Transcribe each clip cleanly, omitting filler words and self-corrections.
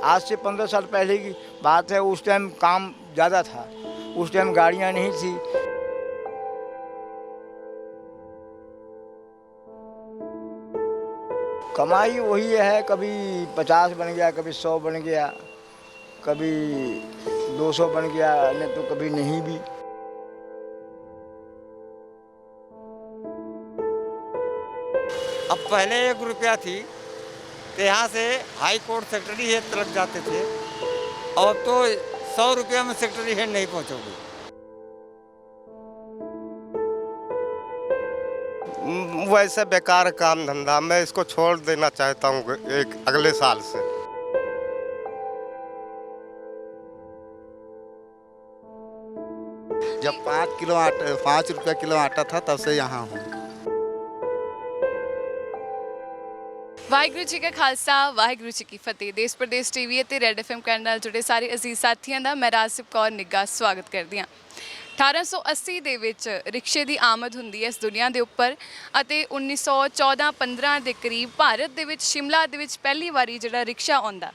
आज से 15 साल पहले की बात है। उस टाइम काम ज़्यादा था, उस टाइम गाड़ियाँ नहीं थी। कमाई वही है, कभी 50 बन गया, कभी 100 बन गया, कभी 200 बन गया, नहीं तो कभी नहीं भी। अब पहले 1 रुपया थी तो यहाँ से हाई कोर्ट सेक्रेटरी हेड तक जाते थे, और तो 100 रुपया में सेक्रेटरी हेड नहीं पहुँचोगे। वैसे बेकार काम धंधा, मैं इसको छोड़ देना चाहता हूँ एक अगले साल से। जब 5 रुपया किलो आटा था तब से यहाँ हूँ। ਵਾਹਿਗੁਰੂ ਜੀ ਕਾ ਖਾਲਸਾ ਵਾਹਿਗੁਰੂ ਜੀ ਕੀ ਫਤਿਹ। ਦੇਸ਼ ਪ੍ਰਦੇਸ਼ ਟੀਵੀ ਅਤੇ ਰੈੱਡ ਐਫਐਮ ਕੈਨਲ ਨਾਲ ਜੁੜੇ ਸਾਰੇ ਅਜ਼ੀਜ਼ ਸਾਥੀਆਂ ਦਾ ਮੈਂ ਰਾਜਸਿਪ ਕੌਰ ਨਿੱਗਾ ਸਵਾਗਤ ਕਰਦੀ ਹਾਂ। 1880 ਦੇ ਵਿੱਚ ਰਿਕਸ਼ੇ ਦੀ ਆਮਦ ਹੁੰਦੀ ਹੈ ਇਸ ਦੁਨੀਆ ਦੇ ਉੱਪਰ, ਅਤੇ 1914-15 ਦੇ ਕਰੀਬ ਭਾਰਤ ਦੇ ਵਿੱਚ ਸ਼ਿਮਲਾ ਦੇ ਵਿੱਚ ਪਹਿਲੀ ਵਾਰੀ ਜਿਹੜਾ ਰਿਕਸ਼ਾ ਆਉਂਦਾ।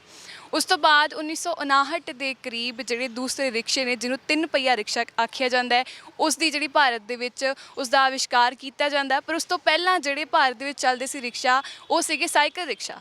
ਉਸ ਤੋਂ ਬਾਅਦ 1959 ਦੇ ਕਰੀਬ ਜਿਹੜੇ ਦੂਸਰੇ ਰਿਕਸ਼ੇ ਨੇ, ਜਿਹਨੂੰ 3 ਪਹੀਆ ਰਿਕਸ਼ਾ ਆਖਿਆ ਜਾਂਦਾ ਹੈ, ਉਸ ਦੀ ਜਿਹੜੀ ਭਾਰਤ ਦੇ ਵਿੱਚ ਉਸ ਦਾ ਆਵਿਸ਼ਕਾਰ ਕੀਤਾ ਜਾਂਦਾ। ਪਰ ਉਸ ਤੋਂ ਪਹਿਲਾਂ ਜਿਹੜੇ ਭਾਰਤ ਦੇ ਵਿੱਚ ਚੱਲਦੇ ਸੀ ਰਿਕਸ਼ਾ, ਉਹ ਸੀਗੇ ਸਾਈਕਲ ਰਿਕਸ਼ਾ।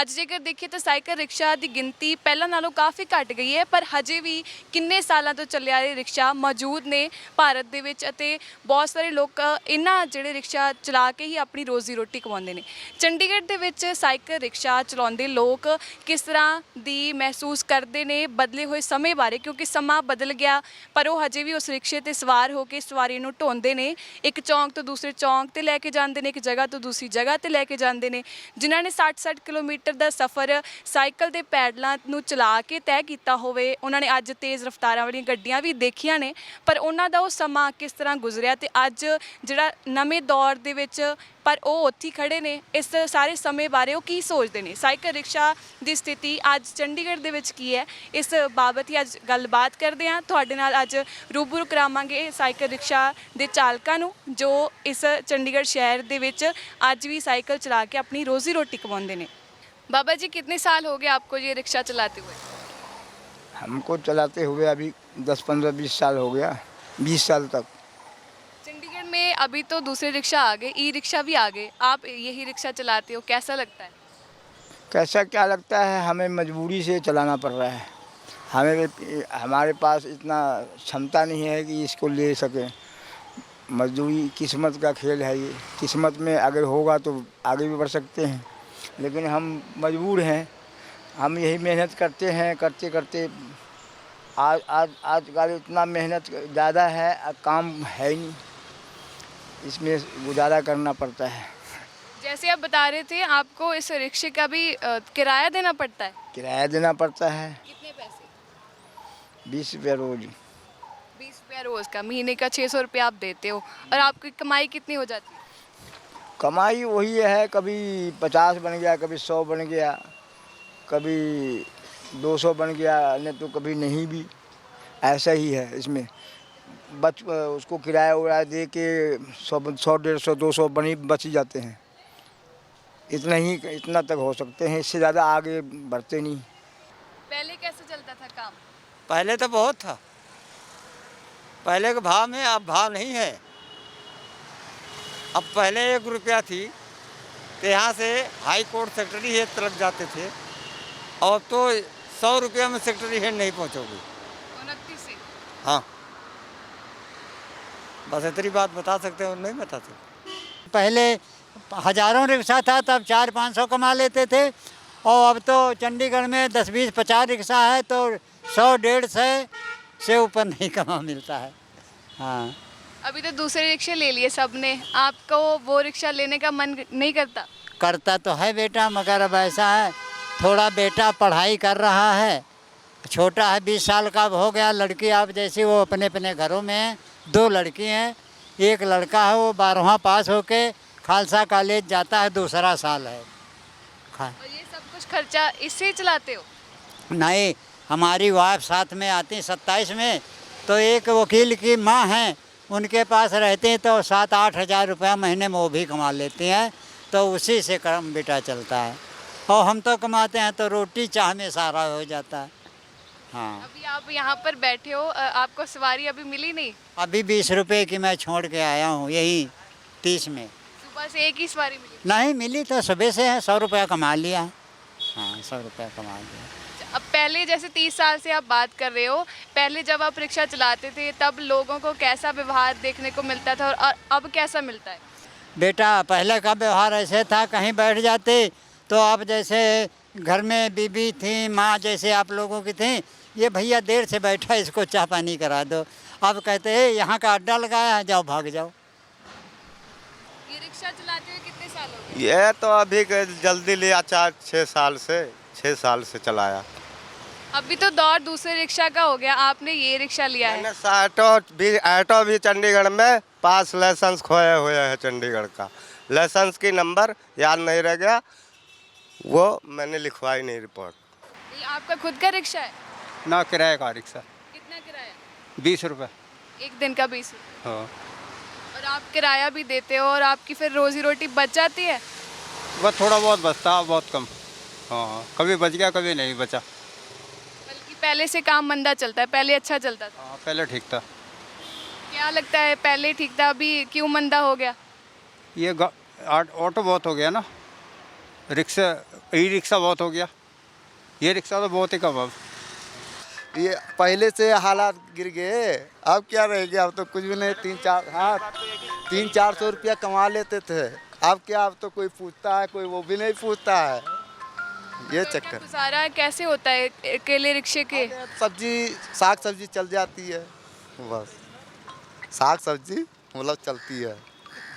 ਅੱਜ ਜੇਕਰ ਦੇਖੀਏ ਤਾਂ ਸਾਈਕਲ ਰਿਕਸ਼ਾ ਦੀ ਗਿਣਤੀ ਪਹਿਲਾਂ ਨਾਲੋਂ ਕਾਫੀ ਘਟ ਗਈ ਹੈ, ਪਰ ਹਜੇ ਵੀ ਕਿੰਨੇ ਸਾਲਾਂ ਤੋਂ ਚੱਲੇ ਆ ਰਹੇ ਰਿਕਸ਼ਾ ਮੌਜੂਦ ਨੇ ਭਾਰਤ ਦੇ ਵਿੱਚ, ਅਤੇ ਬਹੁਤ ਸਾਰੇ ਲੋਕ ਇਹਨਾਂ ਜਿਹੜੇ ਰਿਕਸ਼ਾ ਚਲਾ ਕੇ ਹੀ ਆਪਣੀ ਰੋਜ਼ੀ ਰੋਟੀ ਕਮਾਉਂਦੇ ਨੇ। ਚੰਡੀਗੜ੍ਹ ਦੇ ਵਿੱਚ ਸਾਈਕਲ ਰਿਕਸ਼ਾ ਚਲਾਉਂਦੇ ਲੋਕ ਕਿਸ ਤਰ੍ਹਾਂ ਦੀ ਮਹਿਸੂਸ ਕਰਦੇ ਨੇ ਬਦਲੇ ਹੋਏ ਸਮੇਂ ਬਾਰੇ, ਕਿਉਂਕਿ ਸਮਾਂ ਬਦਲ ਗਿਆ, ਪਰ ਉਹ ਹਜੇ ਵੀ ਉਸ ਰਿਕਸ਼ੇ 'ਤੇ ਸਵਾਰ ਹੋ ਕੇ ਸਵਾਰੀ ਨੂੰ ਢੋਂਦੇ ਨੇ, ਇੱਕ ਚੌਂਕ ਤੋਂ ਦੂਸਰੇ ਚੌਂਕ 'ਤੇ ਲੈ ਕੇ ਜਾਂਦੇ ਨੇ, ਇੱਕ ਜਗ੍ਹਾ ਤੋਂ ਦੂਸਰੀ ਜਗ੍ਹਾ 'ਤੇ ਲੈ ਕੇ ਜਾਂਦੇ ਨੇ। ਜਿਨ੍ਹਾਂ ਨੇ 60-60 ਕਿਲੋਮੀਟਰ ਦਾ ਸਫ਼ਰ ਸਾਈਕਲ ਦੇ ਪੈਡਲਾਂ ਨੂੰ ਚਲਾ ਕੇ ਤੈਅ ਕੀਤਾ ਹੋਵੇ, ਉਹਨਾਂ ਨੇ ਅੱਜ ਤੇਜ਼ ਰਫ਼ਤਾਰਾਂ ਵਾਲੀਆਂ ਗੱਡੀਆਂ ਵੀ ਦੇਖੀਆਂ ਨੇ, ਪਰ ਉਹਨਾਂ ਦਾ ਉਹ ਸਮਾਂ ਕਿਸ ਤਰ੍ਹਾਂ ਗੁਜ਼ਰਿਆ ਤੇ ਅੱਜ ਜਿਹੜਾ ਨਵੇਂ ਦੌਰ ਦੇ ਵਿੱਚ ਪਰ ਉਹ ਉੱਥੇ ਹੀ ਖੜੇ ਨੇ, ਇਸ ਸਾਰੇ ਸਮੇਂ ਬਾਰੇ ਉਹ ਕੀ ਸੋਚਦੇ ਨੇ, ਸਾਈਕਲ ਰਿਕਸ਼ਾ ਦੀ ਸਥਿਤੀ ਅੱਜ ਚੰਡੀਗੜ੍ਹ ਦੇ ਵਿੱਚ ਕੀ ਹੈ, ਇਸ ਬਾਬਤ ਹੀ ਅੱਜ ਗੱਲਬਾਤ ਕਰਦੇ ਹਾਂ। ਤੁਹਾਡੇ ਨਾਲ ਅੱਜ ਰੂਬਰੂ ਕਰਾਵਾਂਗੇ ਸਾਈਕਲ ਰਿਕਸ਼ਾ ਦੇ ਚਾਲਕਾਂ ਨੂੰ, ਜੋ ਇਸ ਚੰਡੀਗੜ੍ਹ ਸ਼ਹਿਰ ਦੇ ਵਿੱਚ ਅੱਜ ਵੀ ਸਾਈਕਲ ਚਲਾ ਕੇ ਆਪਣੀ ਰੋਜ਼ੀ ਰੋਟੀ ਕਮਾਉਂਦੇ ਨੇ। बाबा जी, कितने साल हो गए आपको ये रिक्शा चलाते हुए? हमको चलाते हुए अभी 10, 15, 20 साल हो गया, 20 साल तक। चंडीगढ़ में अभी तो दूसरे रिक्शा आ गए, ई रिक्शा भी आ गए, आप यही रिक्शा चलाते हो, कैसा लगता है? कैसा क्या लगता है, हमें मजबूरी से चलाना पड़ रहा है। हमारे पास इतना क्षमता नहीं है कि इसको ले सकें। मजदूरी किस्मत का खेल है ये, किस्मत में अगर होगा तो आगे भी बढ़ सकते हैं, लेकिन हम मजबूर हैं। हम यही मेहनत करते हैं, करते करते आजकल इतना मेहनत ज़्यादा है, काम है ही नहीं, इसमें गुजारा करना पड़ता है। जैसे आप बता रहे थे, आपको इस रिक्शे का भी किराया देना पड़ता है? किराया देना पड़ता है। कितने पैसे? 20 रुपया रोज। 20 रुपया रोज़ का, महीने का 600 रुपया आप देते हो, और आपकी कमाई कितनी हो जाती है? कमाई वही है, कभी 50 बन गया, कभी 100 बन गया, कभी 200 बन गया, नहीं तो कभी नहीं भी। ऐसा ही है इसमें। उसको किराया उराया दे के 100, 150, 200 बच ही जाते हैं। इतना तक हो सकते हैं, इससे ज़्यादा आगे बढ़ते नहीं। पहले कैसे चलता था काम? पहले तो बहुत था, पहले के भाव में अब भाव नहीं है। अब पहले 1 रुपया थी तो यहाँ से हाई कोर्ट सेक्रेटरी हेड तक जाते थे, और तो 100 रुपया में सेक्रेटरी हेड नहीं पहुँचोगे। 29 से? हाँ, बस इतनी बात बता सकते हैं और नहीं बता सकते। पहले हज़ारों रिक्शा था, तब 400-500 कमा लेते थे, और अब तो चंडीगढ़ में 10, 20, 50 रिक्शा है तो 100-150 से ऊपर नहीं कमा मिलता है। हाँ, अभी तो दूसरे रिक्शे ले लिए सबने, आपको वो रिक्शा लेने का मन नहीं करता? करता तो है बेटा, मगर अब ऐसा है, थोड़ा बेटा पढ़ाई कर रहा है, छोटा है, 20 साल का अब हो गया। लड़की आप जैसी वो अपने अपने घरों में हैं, 2 लड़की हैं, एक लड़का है वो 12वां पास होके खालसा कॉलेज जाता है, दूसरा साल है। और ये सब कुछ खर्चा इससे ही चलाते हो? नहीं, हमारी वाइफ साथ में आती 27 में, तो एक वकील की माँ हैं, उनके पास रहते हैं तो 7-8 हज़ार रुपया महीने में वो भी कमा लेती हैं, तो उसी से काम बेटा चलता है। और हम तो कमाते हैं तो रोटी चाह में सारा हो जाता है। हाँ, अभी आप यहाँ पर बैठे हो, आपको सवारी अभी मिली नहीं? अभी 20 रुपए की मैं छोड़ के आया हूँ यही 30 में। सुबह से एक ही सवारी मिली? नहीं मिली तो सुबह से है, 100 रुपया कमा लिया। हाँ, 100 रुपया कमा लिया। अब पहले जैसे 30 साल से आप बात कर रहे हो, पहले जब आप रिक्शा चलाते थे तब लोगों को कैसा व्यवहार देखने को मिलता था और अब कैसा मिलता है? बेटा पहले का व्यवहार ऐसे था, कहीं बैठ जाते तो आप जैसे घर में बीबी थी, माँ जैसे आप लोगों की थी, ये भैया देर से बैठा इसको चाय पानी करा दो। अब कहते हैं यहाँ का अड्डा लगाया है, जाओ भाग जाओ। ये रिक्शा चलाते हुए कितने साल हो गए? ये तो अभी जल्दी लिया 6 साल से चलाया। अभी तो दौर दूसरे रिक्शा का हो गया, आपने ये रिक्शा लिया है। मैंने ऑटो भी चंडीगढ़ में पास लाइसेंस खोया हुआ है चंडीगढ़ का। लाइसेंस की नंबर याद नहीं रह गया, वो मैंने लिखवाई नहीं रिपोर्ट। ये आपका खुद का रिक्शा है? ना किराए का रिक्शा कितना किराया? 20 रुपये। एक दिन का 20 रुपये। हाँ, और आप किराया भी देते हो और आपकी फिर रोजी रोटी बच जाती है? बस थोड़ा बहुत बचता है, बहुत कम। हाँ, कभी बच गया कभी नहीं बचा। बल्कि पहले से काम मंदा चलता है, पहले अच्छा चलता था। हाँ, पहले ठीक था। क्या लगता है पहले ठीक था, अभी क्यों मंदा हो गया? ये ऑटो बहुत हो गया ना, रिक्शा ई रिक्शा बहुत हो गया, ये रिक्शा तो बहुत ही कम अब। ये पहले से हालात गिर गए, अब क्या रह गया? अब तो कुछ भी नहीं। 300-400 रुपया कमा लेते थे, अब क्या? अब तो कोई पूछता है, कोई वो भी नहीं पूछता है। ये तो क्या चक्कर। गुजारा कैसे होता है अकेले रिक्शे के? साग सब्जी चल जाती है, बस साग सब्जी मतलब चलती है।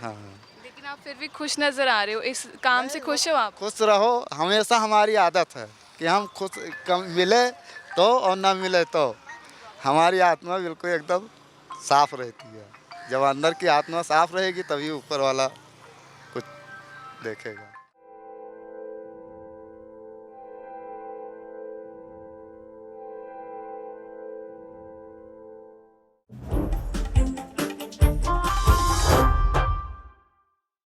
हाँ, लेकिन आप फिर भी खुश नजर आ रहे हो, इस काम से खुश हो आप? खुश रहो, हमेशा हमारी आदत है कि हम खुश, कम मिले तो और ना मिले तो हमारी आत्मा बिल्कुल एकदम साफ रहती है। जब अंदर की आत्मा साफ रहेगी तभी ऊपर वाला कुछ देखेगा।